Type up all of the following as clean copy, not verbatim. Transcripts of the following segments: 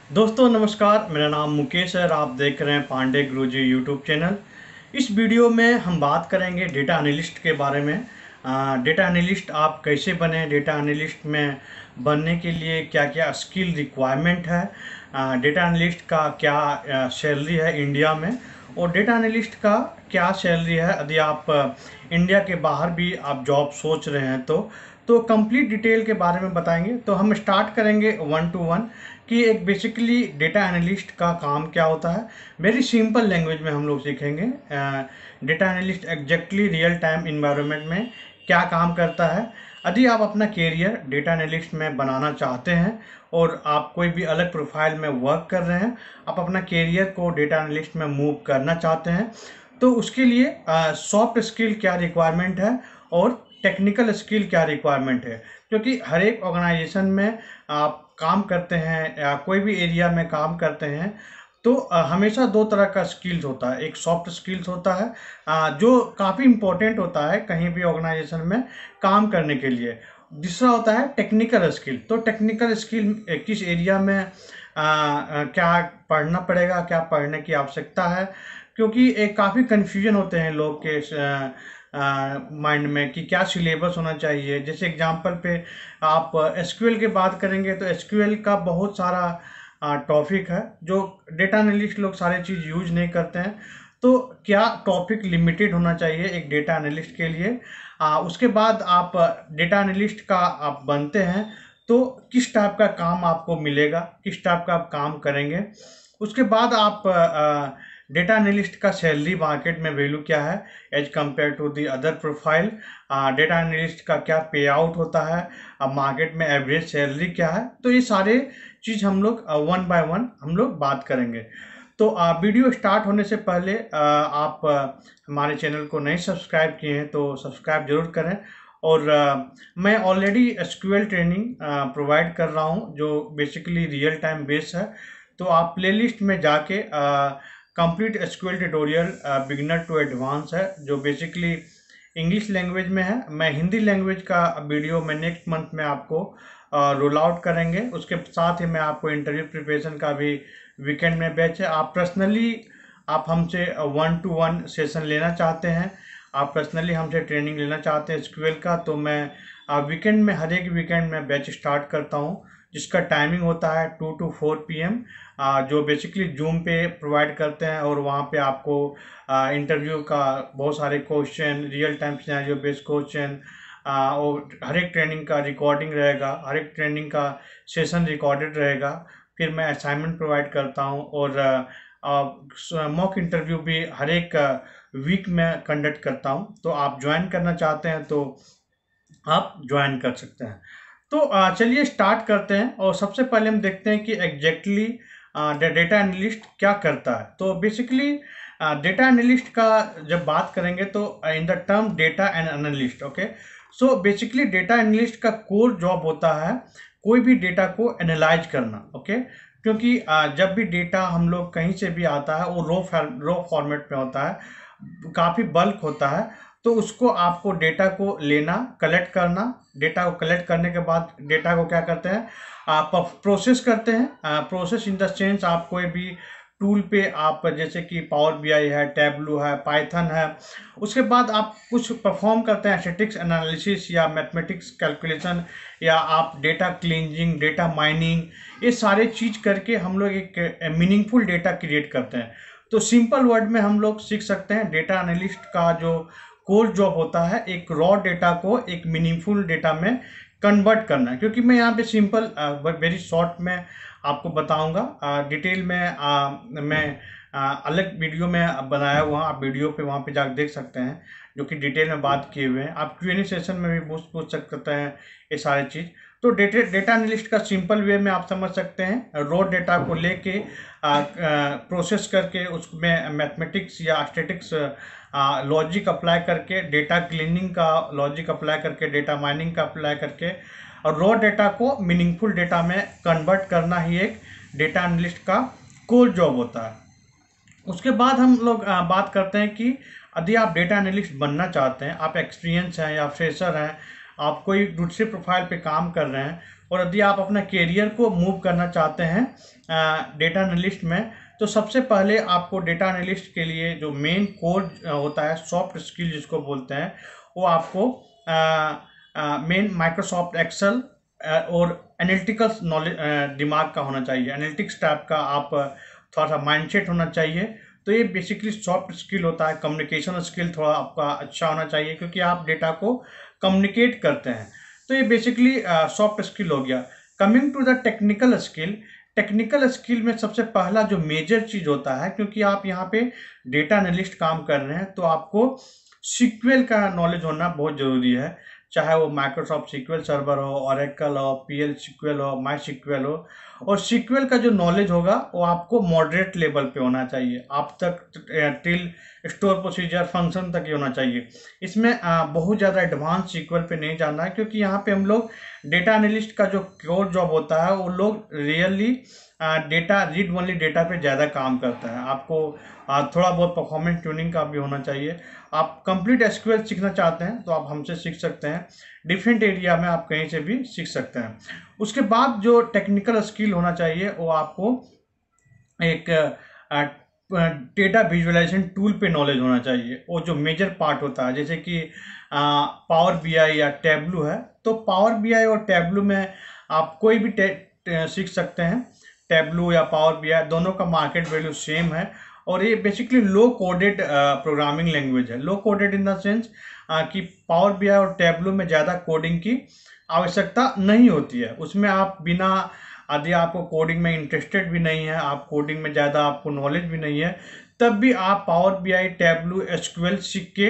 दोस्तों नमस्कार, मेरा नाम मुकेश है और आप देख रहे हैं पांडे गुरुजी यूट्यूब चैनल। इस वीडियो में हम बात करेंगे डेटा एनालिस्ट के बारे में। डेटा एनालिस्ट आप कैसे बने, डेटा एनालिस्ट में बनने के लिए क्या क्या स्किल रिक्वायरमेंट है, डेटा एनालिस्ट का क्या सैलरी है इंडिया में, और डेटा एनालिस्ट का क्या सैलरी है यदि आप इंडिया के बाहर भी आप जॉब सोच रहे हैं तो कंप्लीट डिटेल के बारे में बताएंगे। तो हम स्टार्ट करेंगे 1 to 1 कि एक बेसिकली डेटा एनालिस्ट का काम क्या होता है। वेरी सिंपल लैंग्वेज में हम लोग सीखेंगे data analyst exactly real time environment में क्या काम करता है। यदि आप अपना कैरियर डेटा एनालिस्ट में बनाना चाहते हैं और आप कोई भी अलग प्रोफाइल में वर्क कर रहे हैं, आप अपना कैरियर को डेटा एनालिस्ट में मूव करना चाहते हैं, तो उसके लिए सॉफ्ट स्किल क्या रिक्वायरमेंट है और टेक्निकल स्किल क्या रिक्वायरमेंट है। क्योंकि हर एक ऑर्गेनाइजेशन में आप काम करते हैं या कोई भी एरिया में काम करते हैं तो हमेशा दो तरह का स्किल्स होता है। एक सॉफ्ट स्किल्स होता है जो काफ़ी इम्पोर्टेंट होता है कहीं भी ऑर्गेनाइजेशन में काम करने के लिए। दूसरा होता है टेक्निकल स्किल। तो टेक्निकल स्किल किस एरिया में क्या पढ़ना पड़ेगा, क्या पढ़ने की आवश्यकता है, क्योंकि एक काफ़ी कन्फ्यूजन होते हैं लोग के माइंड में कि क्या सिलेबस होना चाहिए। जैसे एग्जांपल पे आप एसक्यूएल की बात करेंगे तो एसक्यूएल का बहुत सारा टॉपिक है जो डेटा एनालिस्ट लोग सारे चीज़ यूज नहीं करते हैं। तो क्या टॉपिक लिमिटेड होना चाहिए एक डेटा एनालिस्ट के लिए। उसके बाद आप डेटा एनालिस्ट का आप बनते हैं तो किस टाइप का काम आपको मिलेगा, किस टाइप का आप काम करेंगे। उसके बाद आप डेटा एनालिस्ट का सैलरी मार्केट में वैल्यू क्या है as compare to the other profile. Data analyst का क्या पे आउट होता है, मार्केट में एवरेज सैलरी क्या है। तो ये सारे चीज़ हम लोग वन बाय वन हम लोग बात करेंगे। तो वीडियो स्टार्ट होने से पहले आप हमारे चैनल को नहीं सब्सक्राइब किए हैं तो सब्सक्राइब जरूर करें। और मैं ऑलरेडी एसक्यूएल ट्रेनिंग प्रोवाइड कर रहा हूं जो बेसिकली रियल टाइम बेस है। तो आप प्लेलिस्ट में जाके complete SQL tutorial beginner to advance है जो बेसिकली इंग्लिश लैंग्वेज में है। मैं हिंदी लैंग्वेज का वीडियो मैं नेक्स्ट मंथ में आपको रोल आउट करेंगे। उसके साथ ही मैं आपको इंटरव्यू प्रिपरेशन का भी वीकेंड में बैच है। आप पर्सनली आप हमसे 1 to 1 सेशन लेना चाहते हैं, आप पर्सनली हमसे ट्रेनिंग लेना चाहते हैं एसक्यूएल का, तो मैं वीकेंड में हर एक वीकेंड में बैच स्टार्ट करता हूं जिसका टाइमिंग होता है 2 to 4 PM, जो बेसिकली जूम पे प्रोवाइड करते हैं। और वहाँ पे आपको इंटरव्यू का बहुत सारे question, real time scenario based question, और हर एक ट्रेनिंग का रिकॉर्डिंग रहेगा, हर एक ट्रेनिंग का सेशन रिकॉर्डेड रहेगा। फिर मैं असाइनमेंट प्रोवाइड करता हूँ और मॉक इंटरव्यू भी हर एक वीक में कंडक्ट करता हूँ। तो आप ज्वाइन करना चाहते हैं तो आप ज्वाइन कर सकते हैं। तो चलिए स्टार्ट करते हैं और सबसे पहले हम देखते हैं कि एग्जैक्टली डेटा एनालिस्ट क्या करता है। तो बेसिकली डेटा एनालिस्ट का जब बात करेंगे तो in the term data and analyst, okay. So basically data analyst का कोर जॉब होता है कोई भी डेटा को एनालाइज करना, ओके। क्योंकि जब भी डेटा हम लोग कहीं से भी आता है वो रो फॉर्मेट में होता है, काफ़ी बल्क होता है। तो उसको आपको डेटा को लेना, कलेक्ट करना, डेटा को कलेक्ट करने के बाद डेटा को क्या करते हैं आप प्रोसेस करते हैं। प्रोसेस इन द सेंस आप कोई भी टूल पे आप जैसे कि पावर बीआई है, टैबलू है, पाइथन है, उसके बाद आप कुछ परफॉर्म करते हैं स्टैटिस्टिक्स एनालिसिस या मैथमेटिक्स कैलकुलेशन, या आप डेटा क्लींजिंग, डेटा माइनिंग, ये सारे चीज़ करके हम लोग एक मीनिंगफुल डेटा क्रिएट करते हैं। तो सिंपल वर्ड में हम लोग सीख सकते हैं डेटा एनालिस्ट का जो कोर जॉब होता है एक रॉ डेटा को एक मीनिंगफुल डेटा में कन्वर्ट करना है। क्योंकि मैं यहाँ पे सिंपल वेरी शॉर्ट में आपको बताऊंगा, डिटेल में मैं अलग वीडियो में बनाया हुआ, आप वीडियो पे वहाँ पे जाकर देख सकते हैं जो कि डिटेल में बात किए हुए हैं। आप Q&A सेशन में भी पूछ सकते हैं ये सारी चीज़। तो डेटा एनालिस्ट का सिंपल वे में आप समझ सकते हैं रॉ डेटा को लेके प्रोसेस करके उसमें मैथमेटिक्स या स्टैटिक्स लॉजिक अप्लाई करके, डेटा क्लीनिंग का लॉजिक अप्लाई करके, डेटा माइनिंग का अप्लाई करके, और रॉ डेटा को मीनिंगफुल डेटा में कन्वर्ट करना ही एक डेटा एनालिस्ट का कोर जॉब होता है। उसके बाद हम लोग बात करते हैं कि यदि आप डेटा एनालिस्ट बनना चाहते हैं, आप एक्सपीरियंस हैं या फ्रेशर हैं, आप कोई दूसरे प्रोफाइल पे काम कर रहे हैं, और यदि आप अपना कैरियर को मूव करना चाहते हैं डेटा एनालिस्ट में, तो सबसे पहले आपको डेटा एनालिस्ट के लिए जो मेन कोर होता है, सॉफ्ट स्किल जिसको बोलते हैं, वो आपको मेन माइक्रोसॉफ्ट एक्सेल और एनालिटिकल नॉलेज दिमाग का होना चाहिए, एनालिटिक्स टाइप का आप थोड़ा सा माइंडसेट होना चाहिए। तो ये बेसिकली सॉफ्ट स्किल होता है। कम्युनिकेशन स्किल थोड़ा आपका अच्छा होना चाहिए क्योंकि आप डेटा को कम्युनिकेट करते हैं। तो ये बेसिकली सॉफ्ट स्किल हो गया। Coming to the technical skill, technical skill में सबसे पहला जो मेजर चीज़ होता है, क्योंकि आप यहाँ पे डेटा एनालिस्ट काम कर रहे हैं, तो आपको सीक्वल का नॉलेज होना बहुत ज़रूरी है। चाहे वो माइक्रोसॉफ्ट सीक्वल सर्वर हो, ओरेकल हो, पीएल सीक्वल हो, माई सीक्वल हो। और सीक्वल का जो नॉलेज होगा वो आपको मॉडरेट लेवल पे होना चाहिए, आप तक टिल स्टोर प्रोसीजर फंक्शन तक ही होना चाहिए। इसमें बहुत ज़्यादा एडवांस सीक्वल पे नहीं जाना है, क्योंकि यहाँ पे हम लोग डेटा एनालिस्ट का जो कोर जॉब होता है वो लोग really data read only data पे ज़्यादा काम करता है। आपको थोड़ा बहुत परफॉर्मेंस ट्यूनिंग का भी होना चाहिए। आप कंप्लीट एसक्यूएल सीखना चाहते हैं तो आप हमसे सीख सकते हैं, डिफरेंट एरिया में आप कहीं से भी सीख सकते हैं। उसके बाद जो टेक्निकल स्किल होना चाहिए वो आपको एक डेटा विजुअलाइजेशन टूल पे नॉलेज होना चाहिए। वो जो मेजर पार्ट होता है, जैसे कि पावर बीआई या टैबलू है, तो पावर बीआई और टैबलू में आप कोई भी सीख सकते हैं। टैबलू या पावर बीआई दोनों का मार्केट वैल्यू सेम है, और ये बेसिकली लो कोडेड प्रोग्रामिंग लैंग्वेज है। लो कोडेड इन द सेंस कि पावर बीआई और टैबलू में ज़्यादा कोडिंग की आवश्यकता नहीं होती है। उसमें आप बिना, यदि आपको कोडिंग में इंटरेस्टेड भी नहीं है, आप कोडिंग में ज़्यादा आपको नॉलेज भी नहीं है, तब भी आप पावर बीआई, टैबलू, एसक्यूएल सीख के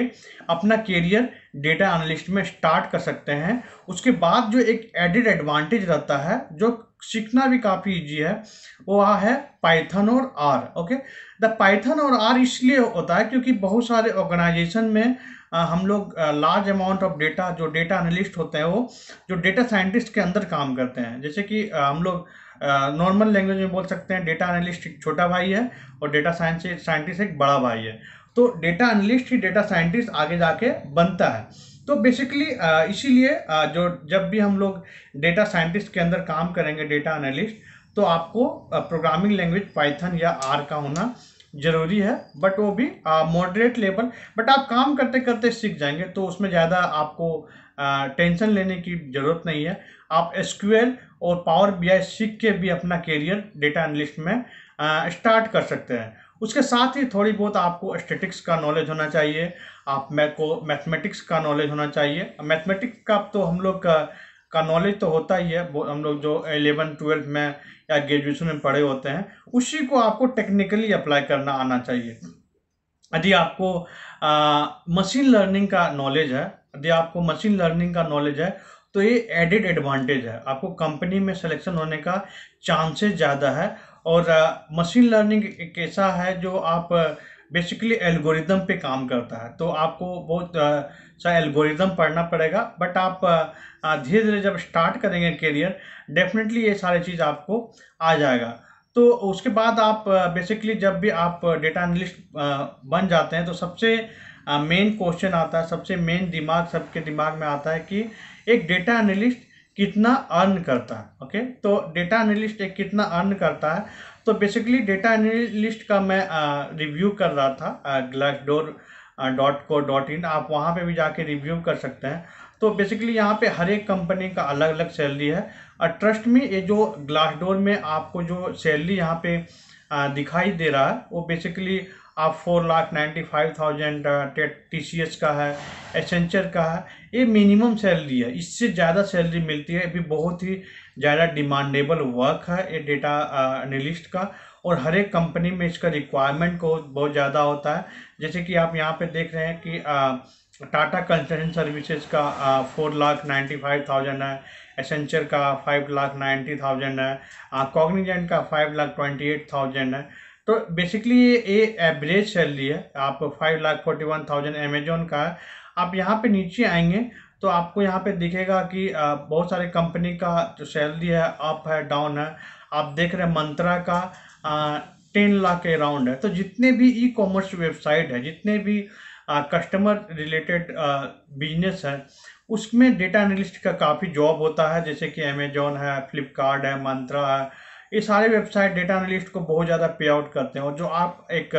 अपना कैरियर डेटा एनालिस्ट में स्टार्ट कर सकते हैं। उसके बाद जो एक एडेड एडवांटेज रहता है, जो सीखना भी काफ़ी इजी है, वो है पाइथन और आर। ओके, द पाइथन और आर इसलिए होता है क्योंकि बहुत सारे ऑर्गेनाइजेशन में हम लोग लार्ज अमाउंट ऑफ डेटा, जो डेटा एनालिस्ट होते हैं वो जो डेटा साइंटिस्ट के अंदर काम करते हैं। जैसे कि हम लोग नॉर्मल लैंग्वेज में बोल सकते हैं डेटा एनालिस्ट एक छोटा भाई है और डेटा साइंटिस्ट एक बड़ा भाई है। तो डेटा एनालिस्ट ही डेटा साइंटिस्ट आगे जाके बनता है। तो बेसिकली इसीलिए जो जब भी हम लोग डेटा साइंटिस्ट के अंदर काम करेंगे, डेटा एनालिस्ट, तो आपको प्रोग्रामिंग लैंग्वेज पाइथन या आर का होना जरूरी है। बट वो भी मॉडरेट लेवल, बट आप काम करते करते सीख जाएंगे, तो उसमें ज़्यादा आपको टेंशन लेने की ज़रूरत नहीं है। आप एसक्यूएल और पावर बीआई सीख के भी अपना कैरियर डेटा एनालिस्ट में स्टार्ट कर सकते हैं। उसके साथ ही थोड़ी बहुत आपको स्टैटिक्स का नॉलेज होना चाहिए, आप मैथमेटिक्स का नॉलेज होना चाहिए। मैथमेटिक्स का तो हम लोग का नॉलेज तो होता ही है, हम लोग जो 11-12 में या ग्रेजुएशन में पढ़े होते हैं, उसी को आपको टेक्निकली अप्लाई करना आना चाहिए। यदि आपको मशीन लर्निंग का नॉलेज है, यदि आपको मशीन लर्निंग का नॉलेज है, तो ये एडेड एडवांटेज है, आपको कंपनी में सिलेक्शन होने का चांसेस ज़्यादा है। और मशीन लर्निंग एक ऐसा है जो आप बेसिकली एल्गोरिदम पे काम करता है, तो आपको बहुत सा एल्गोरिदम पढ़ना पड़ेगा। बट आप धीरे धीरे जब स्टार्ट करेंगे करियर, डेफिनेटली ये सारी चीज़ आपको आ जाएगा। तो उसके बाद आप बेसिकली जब भी आप डेटा एनालिस्ट बन जाते हैं, तो सबसे मेन क्वेश्चन आता है, सबसे मेन दिमाग सबके दिमाग में आता है कि एक डेटा एनालिस्ट कितना अर्न करता है। ओके, तो डेटा एनालिस्ट एक कितना अर्न करता है, तो बेसिकली डेटा एनालिस्ट का मैं रिव्यू कर रहा था glassdoor.co.in, आप वहाँ पे भी जाके रिव्यू कर सकते हैं। तो बेसिकली यहाँ पे हर एक कंपनी का अलग अलग सैलरी है, और ट्रस्ट में ये जो ग्लासडोर में आपको जो सैलरी यहाँ पे दिखाई दे रहा है, वो बेसिकली आप 4,95,000 TCS का है, एसेंचर का है, ये मिनिमम सैलरी है। इससे ज़्यादा सैलरी मिलती है, भी बहुत ही ज़्यादा डिमांडेबल वर्क है ये डेटा एनालिस्ट का, और हर एक कंपनी में इसका रिक्वायरमेंट को बहुत ज़्यादा होता है। जैसे कि आप यहाँ पे देख रहे हैं कि टाटा कंसल्टेंट सर्विसेज का 4,95,000 है, एसेंचर का 5,90,000 है, कॉग्निजेंट का 5,28,000 है। तो बेसिकली ये एवरेज सैलरी है। आप 5,41,000 अमेजोन का है। आप यहाँ पे नीचे आएंगे तो आपको यहाँ पे दिखेगा कि बहुत सारे कंपनी का जो सैलरी है अप है, डाउन है। आप देख रहे हैं मंत्रा का 10 लाख के अराउंड है। तो जितने भी ई कॉमर्स वेबसाइट है, जितने भी कस्टमर रिलेटेड बिजनेस है, उसमें डेटा एनालिस्ट का काफ़ी जॉब होता है, जैसे कि अमेजोन है, फ्लिपकार्ट है, मंत्रा है। ये सारे वेबसाइट डेटा एनालिस्ट को बहुत ज़्यादा पे आउट करते हैं, और जो आप एक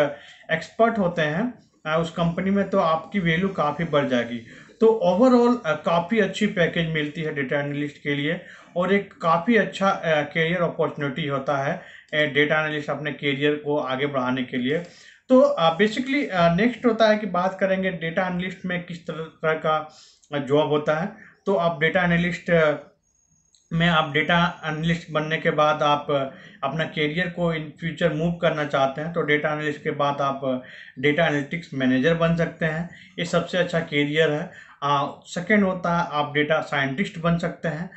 एक्सपर्ट होते हैं उस कंपनी में, तो आपकी वैल्यू काफ़ी बढ़ जाएगी। तो ओवरऑल काफ़ी अच्छी पैकेज मिलती है डेटा एनालिस्ट के लिए, और एक काफ़ी अच्छा करियर अपॉर्चुनिटी होता है डेटा एनालिस्ट अपने करियर को आगे बढ़ाने के लिए। तो बेसिकली नेक्स्ट होता है कि बात करेंगे डेटा एनालिस्ट में किस तरह का जॉब होता है। तो आप डेटा एनालिस्ट में आप डेटा एनालिस्ट बनने के बाद आप अपना करियर को इन फ्यूचर मूव करना चाहते हैं, तो डेटा एनालिस्ट के बाद आप डेटा एनालिटिक्स मैनेजर बन सकते हैं। ये सबसे अच्छा करियर है। सेकंड होता है आप डेटा साइंटिस्ट बन सकते हैं।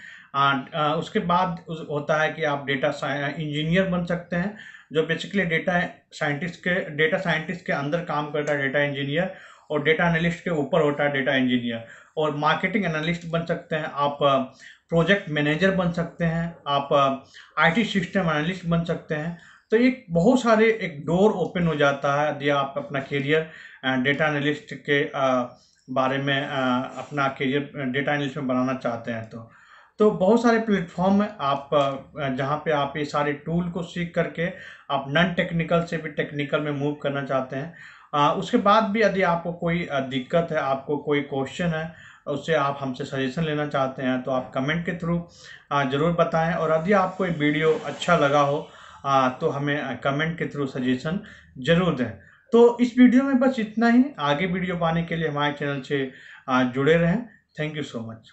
उसके बाद होता है कि आप डेटा इंजीनियर बन सकते हैं, जो बेसिकली डेटा साइंटिस्ट के अंदर काम करता है डेटा इंजीनियर, और डेटा एनालिस्ट के ऊपर होता है डेटा इंजीनियर। और मार्केटिंग एनालिस्ट बन सकते हैं आप, प्रोजेक्ट मैनेजर बन सकते हैं आप, आईटी सिस्टम एनालिस्ट बन सकते हैं। तो एक बहुत सारे एक डोर ओपन हो जाता है यदि आप अपना करियर डेटा एनालिस्ट के बारे में अपना करियर डेटा एनालिस्ट में बनाना चाहते हैं। तो बहुत सारे प्लेटफॉर्म है आप जहाँ पे आप ये सारे टूल को सीख करके आप नॉन टेक्निकल से भी टेक्निकल में मूव करना चाहते हैं। उसके बाद भी यदि आपको कोई दिक्कत है, आपको कोई क्वेश्चन है, उससे आप हमसे सजेशन लेना चाहते हैं, तो आप कमेंट के थ्रू ज़रूर बताएं। और यदि आपको ये वीडियो अच्छा लगा हो तो हमें कमेंट के थ्रू सजेशन ज़रूर दें। तो इस वीडियो में बस इतना ही। आगे वीडियो पाने के लिए हमारे चैनल से जुड़े रहें। Thank you so much.